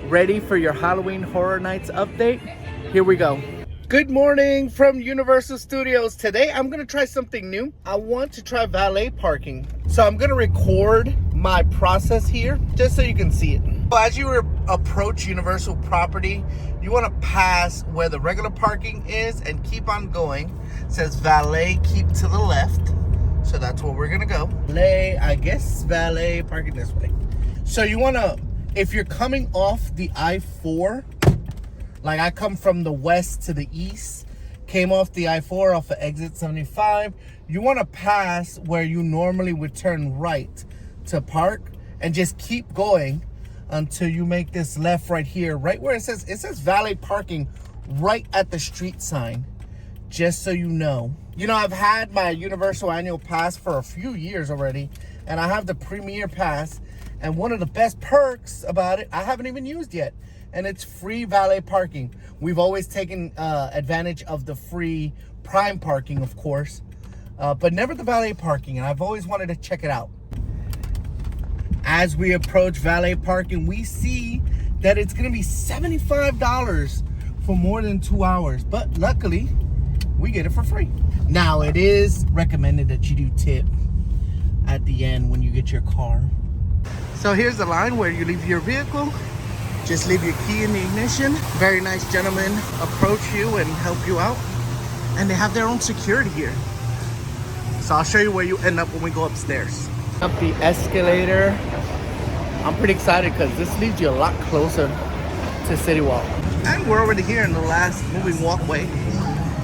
Ready for your Halloween Horror Nights update? Here we go. Good morning from Universal Studios. Today I'm gonna try something new. I want to try valet parking. So I'm gonna record my process here just so you can see it. So as you approach Universal property, you wanna pass where the regular parking is and keep on going. It says valet, keep to the left. So that's where we're gonna go. Valet parking this way. So you wanna, if you're coming off the I-4, like I come from the west to the east, came off the I-4 off of exit 75, you want to pass where you normally would turn right to park and just keep going until you make this left right here, right where it says valet parking right at the street sign, just so you know. You know, I've had my Universal annual pass for a few years already, and I have the premier pass, and one of the best perks about it, I haven't even used yet, and it's free valet parking. We've always taken advantage of the free prime parking, of course, but never the valet parking, and I've always wanted to check it out. As we approach valet parking, we see that it's gonna be $75 for more than 2 hours, but luckily, we get it for free. Now, it is recommended that you do tip at the end when you get your car. So here's the line where you leave your vehicle. Just leave your key in the ignition. Very nice gentlemen approach you and help you out. And they have their own security here. So I'll show you where you end up when we go upstairs. Up the escalator. I'm pretty excited because this leads you a lot closer to City Walk. And we're already here in the last moving walkway,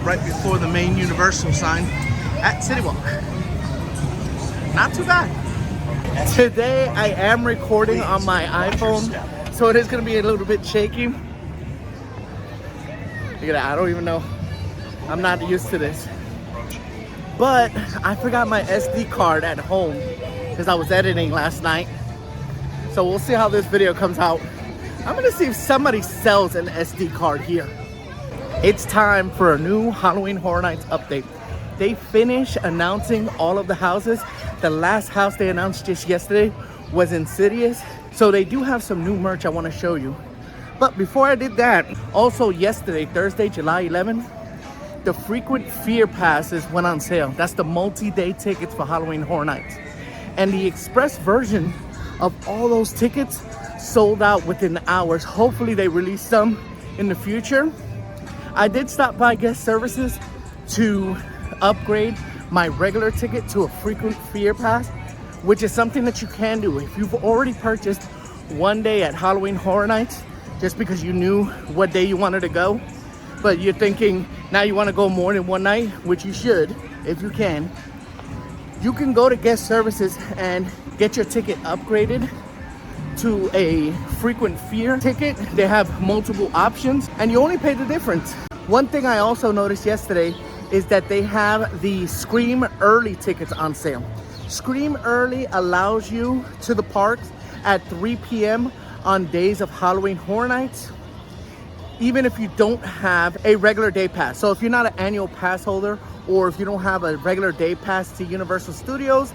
right before the main Universal sign at City Walk. Not too bad. Today I am recording on my iPhone, so it is going to be a little bit shaky. Look at that, I don't even know. I'm not used to this. But I forgot my SD card at home because I was editing last night. So we'll see how this video comes out. I'm going to see if somebody sells an SD card here. It's time for a new Halloween Horror Nights update. They finished announcing all of the houses. The last house they announced just yesterday was Insidious. So they do have some new merch I want to show you. But before I did that, also yesterday, Thursday, July 11th, the Frequent Fear Passes went on sale. That's the multi-day tickets for Halloween Horror Nights. And the express version of all those tickets sold out within hours. Hopefully they release some in the future. I did stop by guest services to upgrade my regular ticket to a Frequent Fear Pass, which is something that you can do if you've already purchased one day at Halloween Horror Nights just because you knew what day you wanted to go, but you're thinking now you want to go more than one night, which you should if you can. You can go to guest services and get your ticket upgraded to a Frequent Fear ticket. They have multiple options and you only pay the difference. One thing I also noticed yesterday is that they have the Scream Early tickets on sale. Scream Early allows you to the parks at 3 p.m. on days of Halloween Horror Nights, even if you don't have a regular day pass. So if you're not an annual pass holder, or if you don't have a regular day pass to Universal Studios,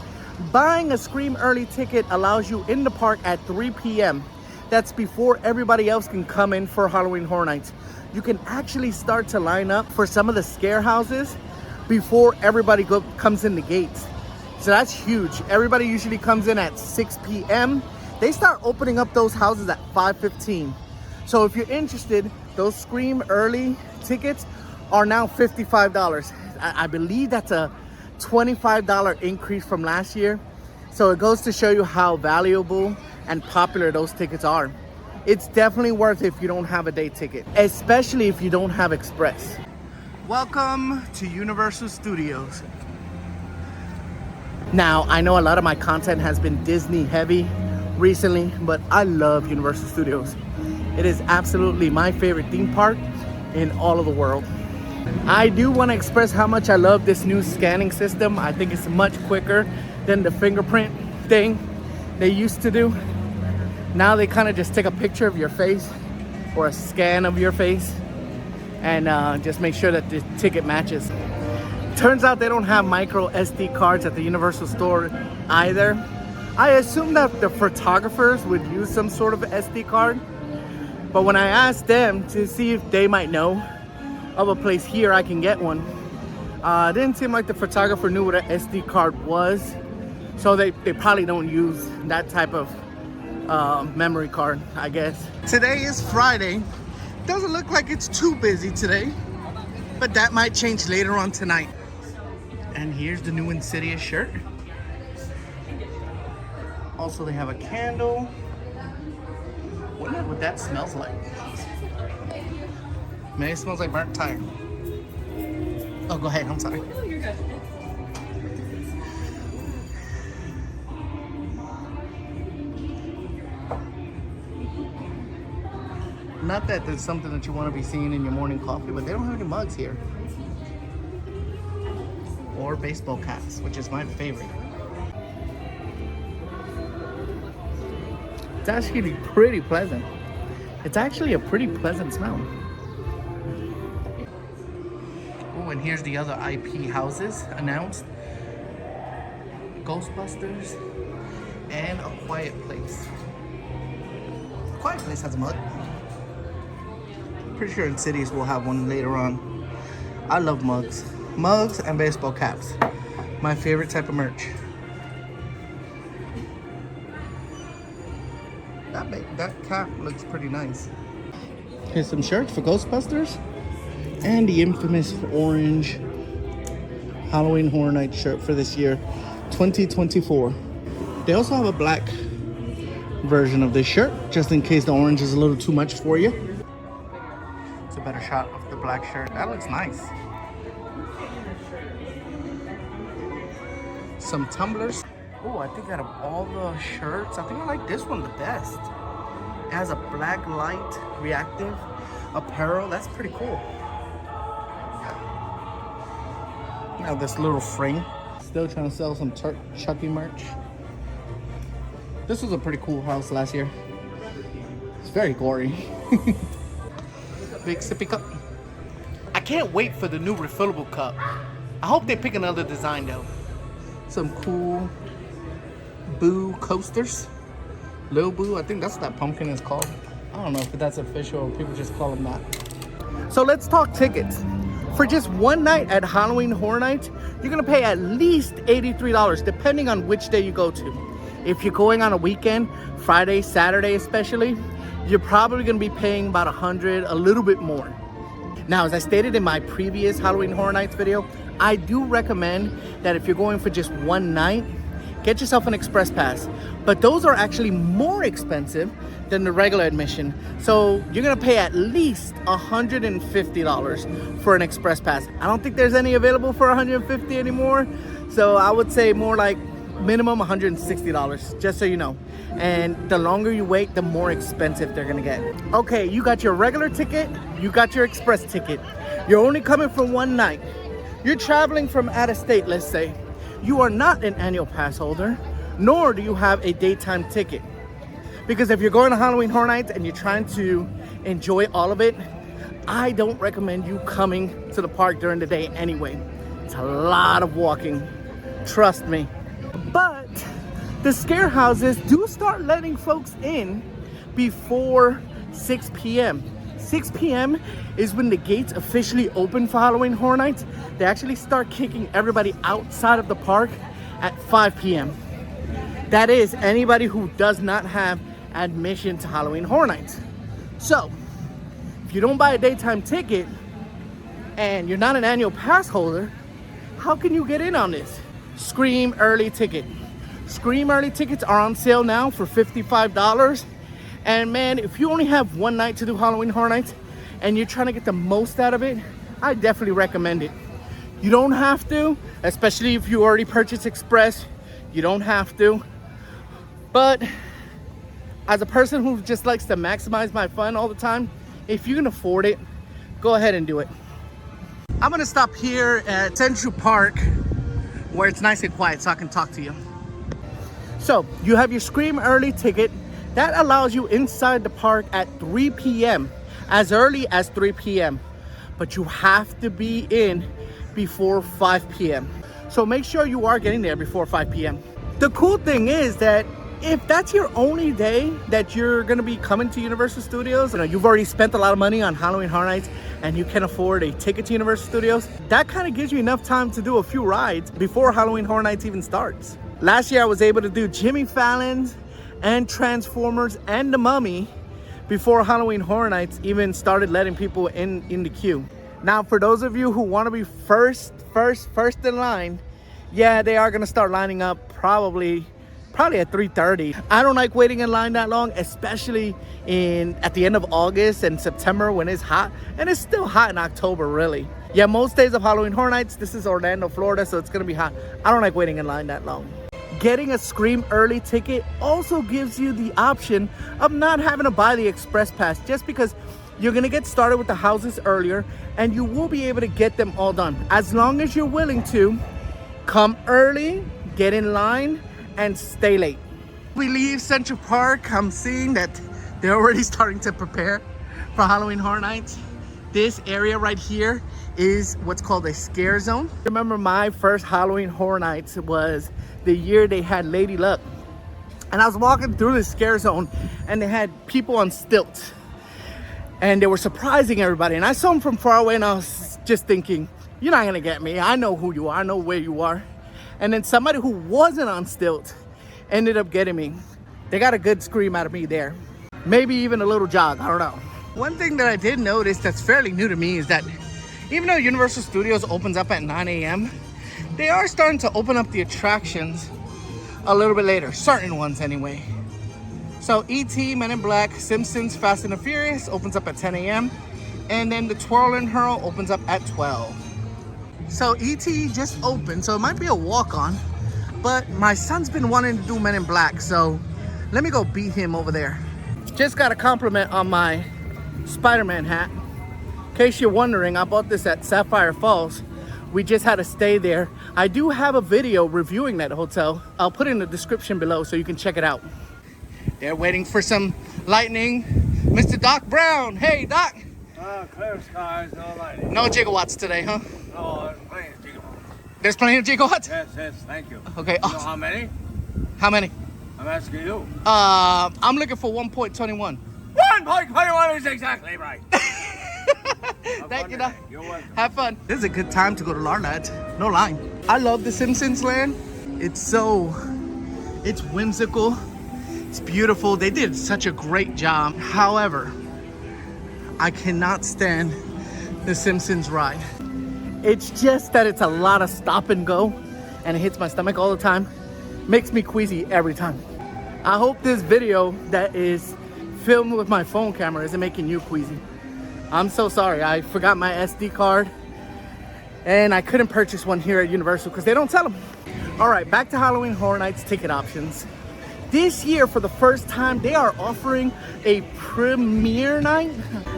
buying a Scream Early ticket allows you in the park at 3 p.m. That's before everybody else can come in for Halloween Horror Nights. You can actually start to line up for some of the scare houses before everybody comes in the gates. So that's huge. Everybody usually comes in at 6 p.m. They start opening up those houses at 5:15. So if you're interested, those Scream Early tickets are now $55. I believe that's a $25 increase from last year. So it goes to show you how valuable and popular those tickets are. It's definitely worth it if you don't have a day ticket, especially if you don't have Express. Welcome to Universal Studios. Now, I know a lot of my content has been Disney heavy recently, but I love Universal Studios. It is absolutely my favorite theme park in all of the world. I do want to express how much I love this new scanning system. I think it's much quicker than the fingerprint thing they used to do. Now they kind of just take a picture of your face or a scan of your face and just make sure that the ticket matches. Turns out they don't have micro SD cards at the Universal store either. I assume that the photographers would use some sort of SD card, But when I asked them to see if they might know of a place here I can get one, it didn't seem like the photographer knew what an SD card was. So they probably don't use that type of memory card, I guess. Today is Friday. Doesn't look like it's too busy today, but that might change later on tonight. And here's the new Insidious shirt. Also, they have a candle. Wonder what that smells like. Maybe it smells like burnt tire. Oh, go ahead, I'm sorry. No, you're good. Not that there's something that you want to be seeing in your morning coffee, but they don't have any mugs here. Or baseball caps, which is my favorite. It's actually pretty pleasant. It's actually a pretty pleasant smell. Oh, and here's the other IP houses announced. Ghostbusters and A Quiet Place. Quiet Place has a mug. Pretty sure Insidious will have one later on. I love mugs. Mugs and baseball caps. My favorite type of merch. That cap looks pretty nice. Here's some shirts for Ghostbusters. And the infamous orange Halloween Horror Night shirt for this year, 2024. They also have a black version of this shirt, just in case the orange is a little too much for you. It's a better shot of the black shirt. That looks nice. Some tumblers. Oh, I think out of all the shirts, I think I like this one the best. It has a black light reactive apparel. That's pretty cool. Now this little frame. Still trying to sell some Chucky merch. This was a pretty cool house last year. It's very gory. Big sippy cup. I can't wait for the new refillable cup. I hope they pick another design though. Some cool Boo coasters. Lil Boo, I think that's what that pumpkin is called. I don't know if that's official or people just call them that. So let's talk tickets. For just one night at Halloween Horror Night, you're gonna pay at least $83, depending on which day you go to. If you're going on a weekend, Friday, Saturday especially, you're probably gonna be paying about $100, a little bit more. Now, as I stated in my previous Halloween Horror Nights video, I do recommend that if you're going for just one night, get yourself an express pass. But those are actually more expensive than the regular admission. So you're gonna pay at least $150 for an express pass. I don't think there's any available for $150 anymore. So I would say more like minimum $160, just so you know. And the longer you wait, the more expensive they're gonna get. Okay, you got your regular ticket, you got your express ticket. You're only coming for one night. You're traveling from out of state, let's say. You are not an annual pass holder, nor do you have a daytime ticket. Because if you're going to Halloween Horror Nights and you're trying to enjoy all of it, I don't recommend you coming to the park during the day anyway. It's a lot of walking, trust me. But the scare houses do start letting folks in before 6 p.m. 6 p.m. is when the gates officially open for Halloween Horror Nights. They actually start kicking everybody outside of the park at 5 p.m. That is anybody who does not have admission to Halloween Horror Nights. So, if you don't buy a daytime ticket and you're not an annual pass holder, how can you get in on this? Scream Early Ticket. Scream Early tickets are on sale now for $55. And man, if you only have one night to do Halloween Horror Nights and you're trying to get the most out of it, I definitely recommend it. You don't have to, especially if you already purchased Express, you don't have to. But as a person who just likes to maximize my fun all the time, if you can afford it, go ahead and do it. I'm gonna stop here at Central Park where it's nice and quiet so I can talk to you. So you have your Scream Early ticket. That allows you inside the park at 3 p.m. as early as 3 p.m. But you have to be in before 5 p.m. So make sure you are getting there before 5 p.m. The cool thing is that If that's your only day that you're gonna be coming to Universal Studios, you've already spent a lot of money on Halloween Horror Nights and you can afford a ticket to Universal Studios, that kind of gives you enough time to do a few rides before Halloween Horror Nights even starts. Last year I was able to do Jimmy Fallon's and Transformers and The Mummy before Halloween Horror Nights even started letting people in the queue. Now, for those of you who want to be first in line, yeah, they are gonna start lining up probably at 3:30. I don't like waiting in line that long, especially at the end of August and September when it's hot, and it's still hot in October, really. Yeah, most days of Halloween Horror Nights, this is Orlando, Florida, so it's gonna be hot. I don't like waiting in line that long. Getting a Scream early ticket also gives you the option of not having to buy the express pass, just because you're gonna get started with the houses earlier and you will be able to get them all done. As long as you're willing to come early, get in line, and stay late. We leave Central Park. I'm seeing that they're already starting to prepare for Halloween Horror Nights. This area right here is what's called a scare zone. I remember my first Halloween Horror Nights was the year they had Lady Luck. And I was walking through the scare zone and they had people on stilts. And they were surprising everybody. And I saw them from far away and I was just thinking, you're not gonna get me. I know who you are, I know where you are. And then somebody who wasn't on stilts ended up getting me. They got a good scream out of me there. Maybe even a little jog, I don't know. One thing that I did notice that's fairly new to me is that even though Universal Studios opens up at 9 a.m., they are starting to open up the attractions a little bit later, certain ones anyway. So E.T., Men in Black, Simpsons, Fast and the Furious opens up at 10 a.m. and then the Twirl and Hurl opens up at 12. So E.T. just opened, so it might be a walk-on, but my son's been wanting to do Men in Black, so let me go beat him over there. Just got a compliment on my Spider-Man hat. In case you're wondering, I bought this at Sapphire Falls. We just had to stay there. I do have a video reviewing that hotel. I'll put it in the description below so you can check it out. They're waiting for some lightning. Mr. Doc Brown, hey Doc. Clear skies, no lightning. No gigawatts today, huh? No, there's plenty of gigawatts. There's plenty of gigawatts? Yes, thank you. Okay. You know how many? How many? I'm asking you. I'm looking for 1.21. 1.21 is exactly right. Thank you, Doc. You're welcome. Have fun. This is a good time to go to Larned. No line. I love the Simpsons Land. It's whimsical. It's beautiful. They did such a great job. However, I cannot stand the Simpsons ride. It's just that it's a lot of stop and go and it hits my stomach all the time. Makes me queasy every time. I hope this video that is filmed with my phone camera isn't making you queasy. I'm so sorry. I forgot my SD card and I couldn't purchase one here at Universal because they don't sell them. All right, back to Halloween Horror Nights ticket options. This year, for the first time, they are offering a premiere night,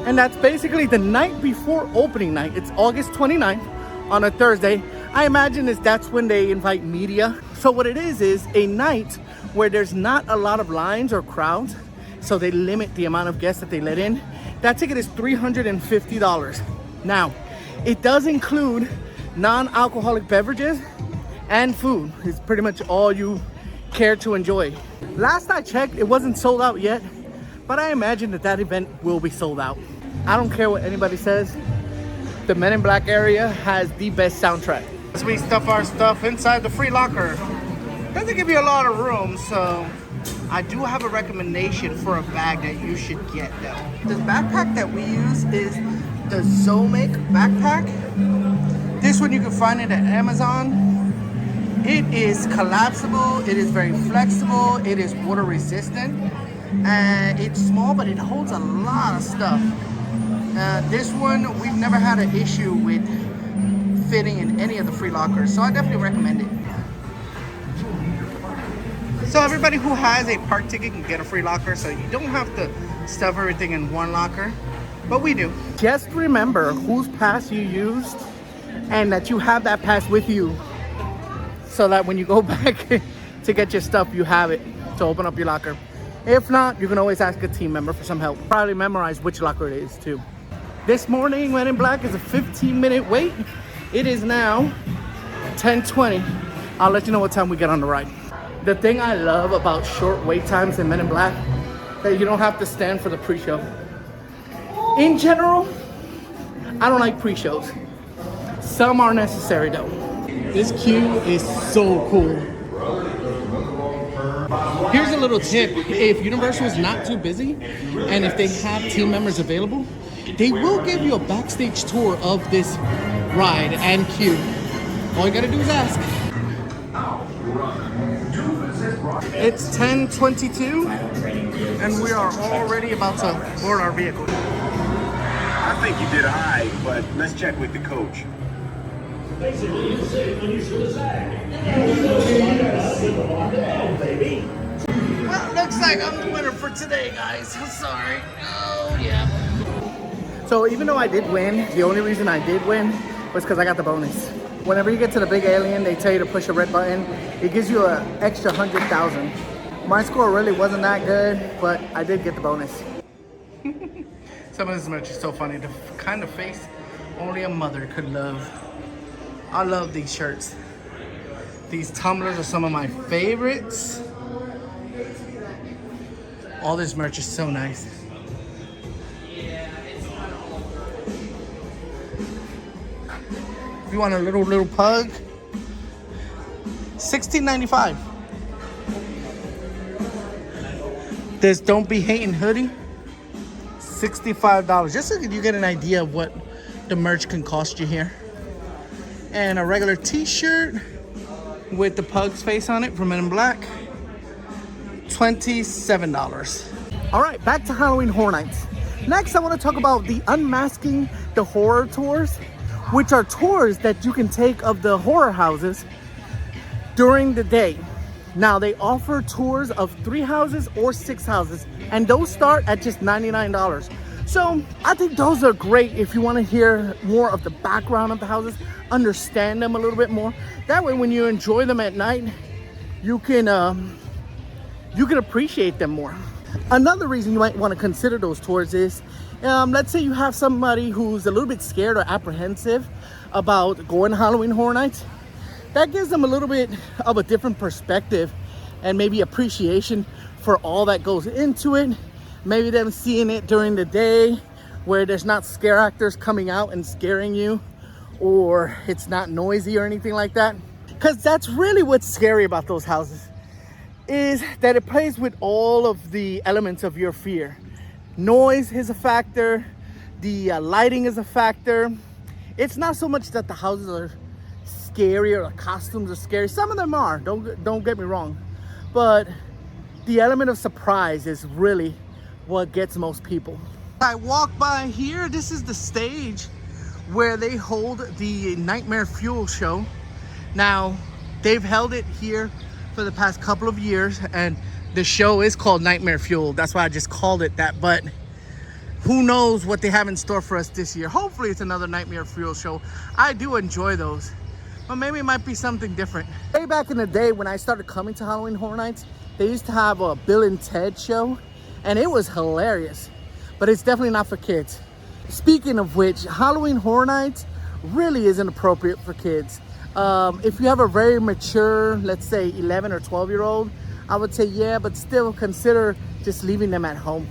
and that's basically the night before opening night. It's August 29th on a Thursday. I imagine that's when they invite media. So what it is a night where there's not a lot of lines or crowds, so they limit the amount of guests that they let in. That ticket is $350. Now, it does include non-alcoholic beverages and food. It's pretty much all you care to enjoy. Last I checked, it wasn't sold out yet, but I imagine that event will be sold out. I don't care what anybody says. The Men in Black area has the best soundtrack. As we stuff our stuff inside the free locker. Doesn't give you a lot of room, so I do have a recommendation for a bag that you should get though. The backpack that we use is the Zomic backpack. This one you can find it at Amazon. It is collapsible, it is very flexible, it is water resistant, and it's small, but it holds a lot of stuff. This one, we've never had an issue with fitting in any of the free lockers, so I definitely recommend it. So everybody who has a park ticket can get a free locker, so you don't have to stuff everything in one locker, but we do. Just remember whose pass you used and that you have that pass with you, so that when you go back to get your stuff, you have it to open up your locker. If not, you can always ask a team member for some help. Probably memorize which locker it is too. This morning, Men in Black is a 15-minute wait. It is now 10:20. I'll let you know what time we get on the ride. The thing I love about short wait times in Men in Black, that you don't have to stand for the pre-show. In general, I don't like pre-shows. Some are necessary though. This queue is so cool. Here's a little tip. If Universal is not too busy, and if they have team members available, they will give you a backstage tour of this ride and queue. All you gotta do is ask. It's 10:22, and we are already about to board our vehicle. I think you did all right, but let's check with the coach. Well, looks like I'm the winner for today, guys. I'm sorry. Oh, yeah. So even though I did win, the only reason I did win was because I got the bonus. Whenever you get to the big alien, they tell you to push a red button. It gives you an extra 100,000. My score really wasn't that good, but I did get the bonus. Some of this merch is so funny. The kind of face only a mother could love. I love these shirts. These tumblers are some of my favorites. All this merch is so nice. If you want a little pug, $16.95. This Don't Be Hating hoodie, $65. Just so you get an idea of what the merch can cost you here. And a regular t-shirt with the pug's face on it from Men in Black, $27. All right, back to Halloween Horror Nights. Next, I want to talk about the Unmasking the Horror tours, which are tours that you can take of the horror houses during the day. Now, they offer tours of 3 houses or 6 houses, and those start at just $99. So I think those are great if you want to hear more of the background of the houses, understand them a little bit more. That way, when you enjoy them at night, you can appreciate them more. Another reason you might want to consider those tours is, let's say you have somebody who's a little bit scared or apprehensive about going to Halloween Horror Nights. That gives them a little bit of a different perspective and maybe appreciation for all that goes into it. Maybe them seeing it during the day where there's not scare actors coming out and scaring you, or it's not noisy or anything like that. Because that's really what's scary about those houses, is that it plays with all of the elements of your fear. Noise is a factor, the lighting is a factor. It's not so much that the houses are scary or the costumes are scary. Some of them are, don't get me wrong. But the element of surprise is really what gets most people. I walk by here, this is the stage where they hold the Nightmare Fuel show. Now, they've held it here for the past couple of years, and the show is called Nightmare Fuel. That's why I just called it that, but who knows what they have in store for us this year. Hopefully it's another Nightmare Fuel show. I do enjoy those, but maybe it might be something different. Way back in the day when I started coming to Halloween Horror Nights, they used to have a Bill and Ted show, and it was hilarious, but it's definitely not for kids. Speaking of which, Halloween Horror Nights really isn't appropriate for kids. If you have a very mature, let's say 11 or 12-year-old, I would say yeah, but still consider just leaving them at home.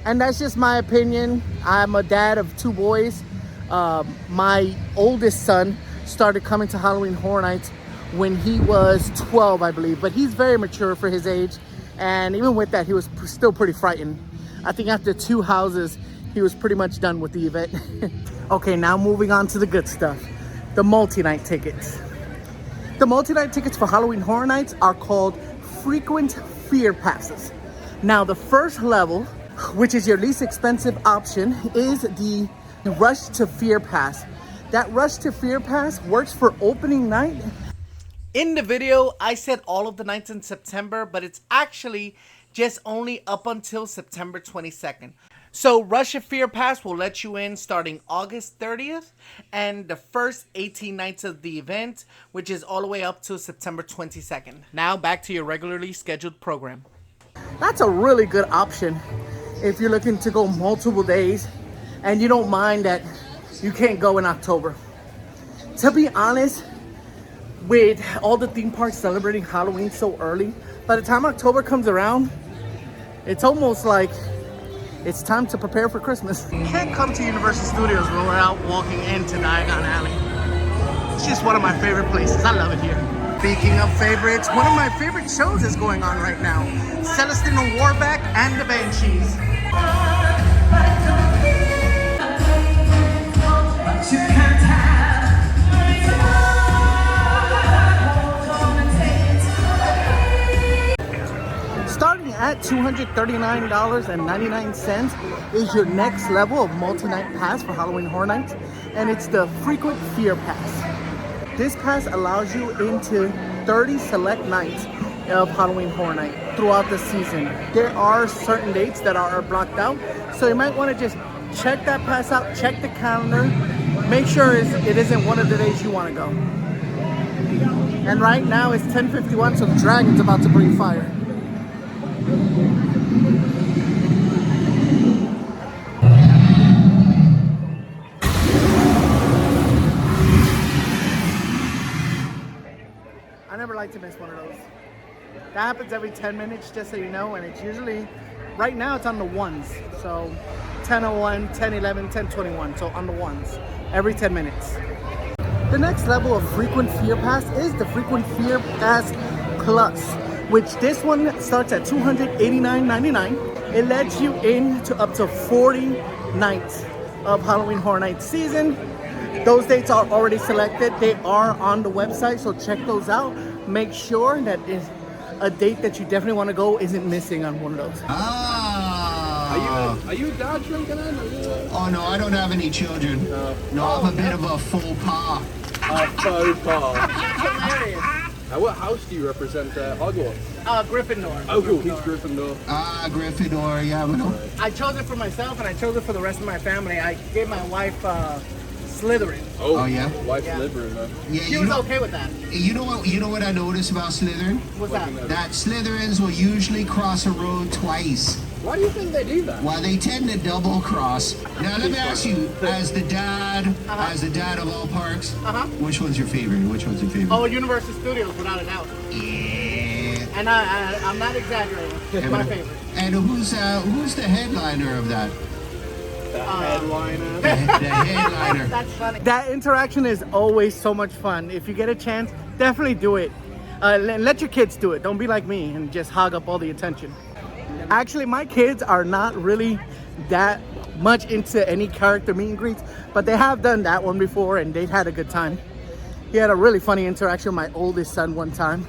And that's just my opinion. I'm a dad of 2 boys. My oldest son started coming to Halloween Horror Nights when he was 12, I believe, but he's very mature for his age. And even with that, he was still pretty frightened. I think after 2 houses, he was pretty much done with the event. Okay, now moving on to the good stuff. The multi-night tickets. The multi-night tickets for Halloween Horror Nights are called frequent fear passes. Now, the first level, which is your least expensive option, is the Rush to Fear Pass. That Rush to Fear Pass works for opening night. In the video, I said all of the nights in September, but it's actually just only up until September 22nd. So Rush to Fear Pass will let you in starting August 30th and the first 18 nights of the event, which is all the way up to September 22nd. Now back to your regularly scheduled program. That's a really good option if you're looking to go multiple days and you don't mind that you can't go in October. To be honest, with all the theme parks celebrating Halloween so early, by the time October comes around, it's almost like it's time to prepare for Christmas. Can't come to Universal Studios when we're out walking into Diagon Alley. It's just one of my favorite places. I love it here. Speaking of favorites, one of my favorite shows is going on right now. Celestine Warbeck and the Banshees. Starting at $239.99 is your next level of multi-night pass for Halloween Horror Nights, and it's the Frequent Fear Pass. This pass allows you into 30 select nights of Halloween Horror Night throughout the season. There are certain dates that are blocked out, so you might want to just check that pass out, check the calendar, make sure it isn't one of the days you want to go. And right now it's 10:51, so the dragon's about to breathe fire. I never like to miss one of those. That happens every 10 minutes, just so you know, and it's usually, right now it's on the ones. So 10:01, 10:11, 10:21, so on the ones, every 10 minutes. The next level of Frequent Fear Pass is the Frequent Fear Pass Plus, which this one starts at $289.99. It lets you in to up to 40 nights of Halloween Horror Nights season. Those dates are already selected. They are on the website, so check those out. Make sure that is a date that you definitely want to go isn't missing on one of those. Are you a dad, Shrunken Head? Oh no, I don't have any children. No, I'm a bit of a faux pas. A faux pas. That's hilarious. What house do you represent? Hogwarts? Gryffindor. Oh, cool. He's Gryffindor. Gryffindor, yeah, but no. I chose it for myself, and I chose it for the rest of my family. I gave my wife Slytherin. Oh, yeah? Wife's Yeah. Slytherin, man. Yeah, She was okay with that. You know what I noticed about Slytherin? What's that? That Slytherins will usually cross a road twice. Why do you think they do that? Well, they tend to double cross. Now let me ask you, as the dad of all parks, which one's your favorite? Which one's your favorite? Oh, Universal Studios, without a doubt. Yeah. And I'm not exaggerating. It's my favorite. And who's the headliner of that? The headliner. The headliner. That's funny. That interaction is always so much fun. If you get a chance, definitely do it. Let your kids do it. Don't be like me and just hog up all the attention. Actually, my kids are not really that much into any character meet and greets, but they have done that one before and they've had a good time. He had a really funny interaction with my oldest son one time,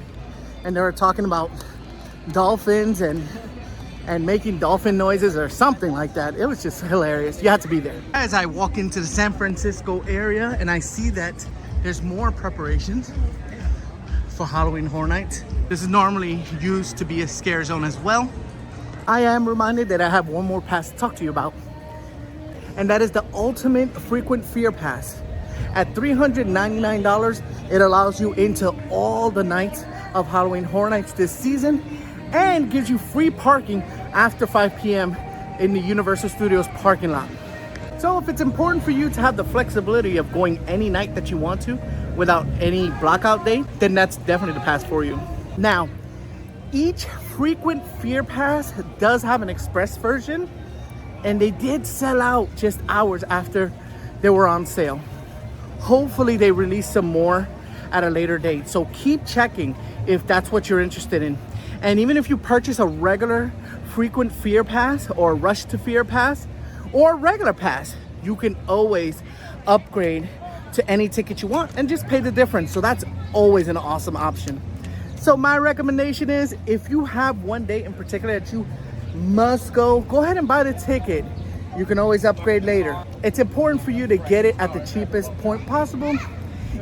and they were talking about dolphins and making dolphin noises or something like that. It was just hilarious. You had to be there. As I walk into the San Francisco area and I see that there's more preparations for Halloween Horror Nights. This is normally used to be a scare zone as well. I am reminded that I have one more pass to talk to you about, and that is the Ultimate Frequent Fear Pass. At $399, it allows you into all the nights of Halloween Horror Nights this season and gives you free parking after 5 p.m. in the Universal Studios parking lot. So if it's important for you to have the flexibility of going any night that you want to without any blockout date, then that's definitely the pass for you. Now, each Frequent Fear Pass does have an express version, and they did sell out just hours after they were on sale. Hopefully they release some more at a later date, so keep checking if that's what you're interested in. And even if you purchase a regular Frequent Fear Pass or Rush to Fear Pass or regular pass, you can always upgrade to any ticket you want and just pay the difference. So that's always an awesome option. So my recommendation is, if you have one date in particular that you must go ahead and buy the ticket. You can always upgrade later. It's important for you to get it at the cheapest point possible.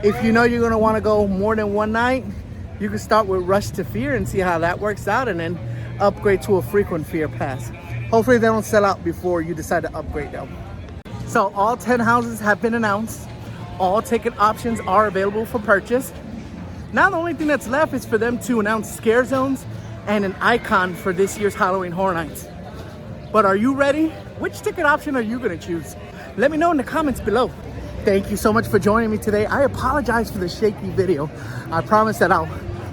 If you know you're gonna wanna go more than one night, you can start with Rush to Fear and see how that works out, and then upgrade to a Frequent Fear Pass. Hopefully they don't sell out before you decide to upgrade though. So all 10 houses have been announced. All ticket options are available for purchase. Now the only thing that's left is for them to announce scare zones and an icon for this year's Halloween Horror Nights. But are you ready? Which ticket option are you gonna choose? Let me know in the comments below. Thank you so much for joining me today. I apologize for the shaky video. I promise that I'll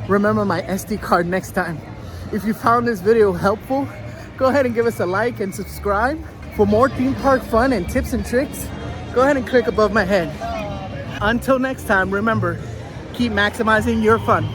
remember my SD card next time. If you found this video helpful, go ahead and give us a like and subscribe. For more theme park fun and tips and tricks, go ahead and click above my head. Until next time, remember, keep maximizing your fun.